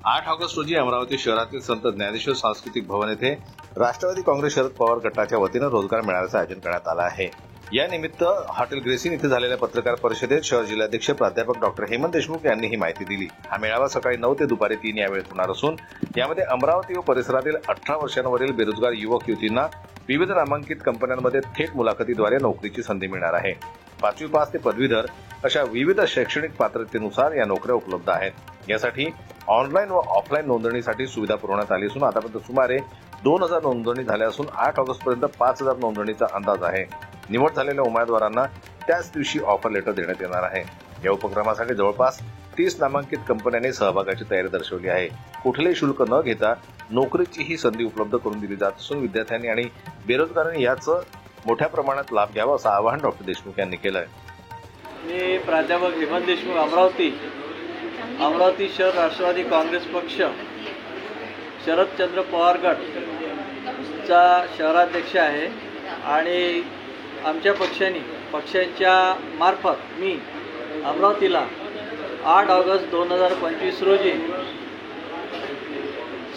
8 August रोजी अमरावती शहरातील संत ज्ञानेश्वर सांस्कृतिक भवन येथे राष्ट्रवादी काँग्रेस शरद पवार गटाच्या वतीनं रोजगार मेळाव्याचं आयोजन करण्यात आलं आहे। या निमित्त हॉटेल ग्रेसिन इथे झालेल्या पत्रकार परिषदेत शहर जिल्हाध्यक्ष प्राध्यापक डॉक्टर हेमंत देशमुख यांनी ही माहिती दिली। हा मेळावा सकाळी 9 ते दुपारी 3 या वेळेत होणार असून यामध्ये अमरावती व परिसरातील 18 वर्षांवरील बेरोजगार युवक युवतींना विविध नामांकित कंपन्यांमध्ये थेट मुलाखतीद्वारे नोकरीची संधी मिळणार आहे। 5वी पास ते पदवीधर अशा विविध शैक्षणिक पात्रतेनुसार या नोकऱ्या उपलब्ध आहेत। यासाठी ऑनलाईन व ऑफलाईन नोंदणीसाठी सुविधा पुरवण्यात आली असून आतापर्यंत सुमारे 2000 नोंदणी झाल्या असून 8 ऑगस्ट पर्यंत 5000 नोंदणीचा अंदाज आहे। निवड झालेल्या उमेदवारांना त्याच दिवशी ऑफर लेटर देण्यात येणार आहे। या उपक्रमासाठी जवळपास 30 नामांकित कंपन्यांनी सहभागाची तयारी दर्शवली आहे। कुठलेही शुल्क न घेता नोकरीची ही संधी उपलब्ध करून दिली जात असून विद्यार्थ्यांनी आणि बेरोजगारांनी याचं मोठ्या प्रमाणात लाभ घ्यावा असं आवाहन डॉक्टर देशमुख यांनी केलं आहे। मी प्राध्यापक हेमंत देशमुख अमरावती शहर राष्ट्रवादी काँग्रेस पक्ष शरदचंद्र पवार गटचा शहराध्यक्ष आहे आणि आमच्या पक्षांच्या मार्फत मी अमरावतीला 8 ऑगस्ट 2025 रोजी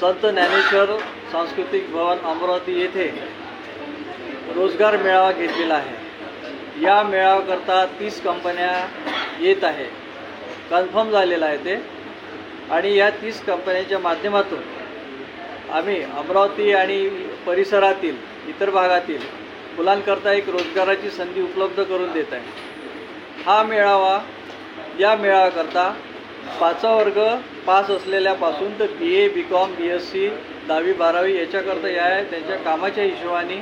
संत ज्ञानेश्वर सांस्कृतिक भवन अमरावती येथे रोजगार मेळावा घेतलेला आहे। या मेळाव्याकरता 30 कंपन्या येत आहे, कन्फर्म झालेला आहे ते। आणि या 30 कंपन्यांच्या माध्यमातून आम्ही अमरावती आणि परिसरातील इतर भागातील मुलांकरता एक रोजगाराची संधी उपलब्ध करून देत आहे। या मेळाव्याकरता 5वा वर्ग पास असलेल्यापासून तर BA, BCom, BSc 10वी 12वी याच्याकरता या त्यांच्या कामाच्या हिशोबाने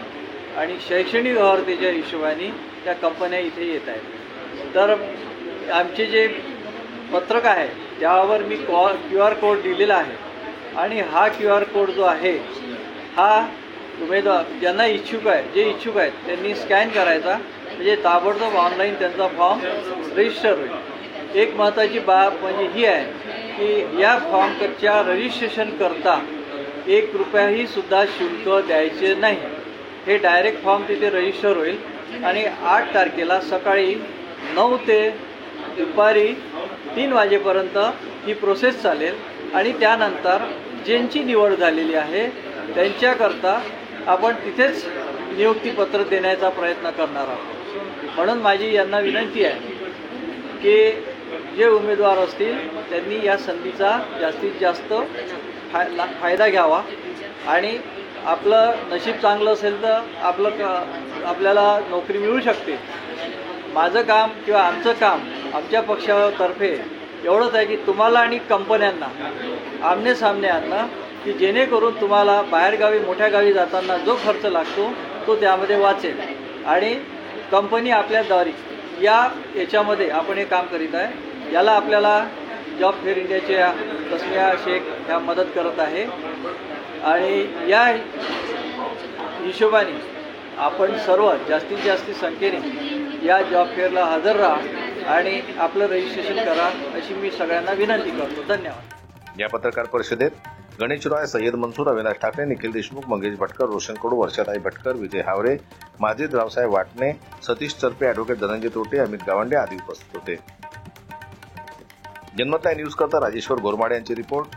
आणि शैक्षणिक अर्हतेच्या हिशोबाने त्या कंपन्या इथे येत आहेत। तर आमचे जे पत्रक आहे त्यावर मी QR कोड दिलेला आहे आणि हा QR कोड जो आहे हा उमेदवार जे इच्छुक आहेत त्यांनी स्कॅन करायचा, म्हणजे ताबडतोब ऑनलाईन त्यांचा फॉर्म रजिस्टर होईल। एक महत्त्वाची बाब म्हणजे ही आहे की या फॉर्मच्या रजिस्ट्रेशन करता 1 रुपयाही सुद्धा शुल्क द्यायचे नाही। हे डायरेक्ट फॉर्म तिथे रजिस्टर होईल आणि 8 तारखेला सकाळी 9 ते दुपारी 3 वाजेपर्यंत ही प्रोसेस चालेल आणि त्यानंतर ज्यांची निवड झालेली आहे त्यांच्याकरता आपण तिथेच नियुक्तीपत्र देण्याचा प्रयत्न करणार आहोत। म्हणून माझी यांना विनंती आहे की जे उमेदवार असतील त्यांनी या संधीचा जास्तीत जास्त फायदा घ्यावा आणि आपलं नशीब चांगलं असेल तर आपल्याला नोकरी मिळू शकते। माझं काम किंवा आमचं काम आमच्या पक्षातर्फे एवढंच आहे की तुम्हाला आणि कंपन्यांना आमने सामने आणणं, की जेणेकरून तुम्हाला बाहेरगावी मोठ्या गावी जाताना जो खर्च लागतो तो त्यामध्ये वाचेल आणि कंपनी आपल्याद्वारे याच्यामध्ये आपण हे काम करीत आहे। याला आपल्याला जॉब फेअर इंडियाच्या तस्मिया शेख ह्या मदत करत आहे आणि या हिशोबाने आपण सर्व जास्तीत जास्त संख्येने या जॉब फेअरला हजर राहा आणि आपलं रजिस्ट्रेशन करा अशी मी सगळ्यांना विनंती करतो। धन्यवाद। या पत्रकार परिषदेत गणेश रॉय, सय्यद मंसूर, अविनाश ठाकरे, निखिल देशमुख, मंगेश भटकर, रोशन कडू, वर्षाताई भटकर, विजय हावरे, माजिद रावसाहेब वाटणे, सतीश चरपे, ॲडव्होकेट धनंजय तोटे, अमित गावंडे आदी उपस्थित होते। जनमत न्यूज करता राजेश्वर गोरमाडे यांची रिपोर्ट।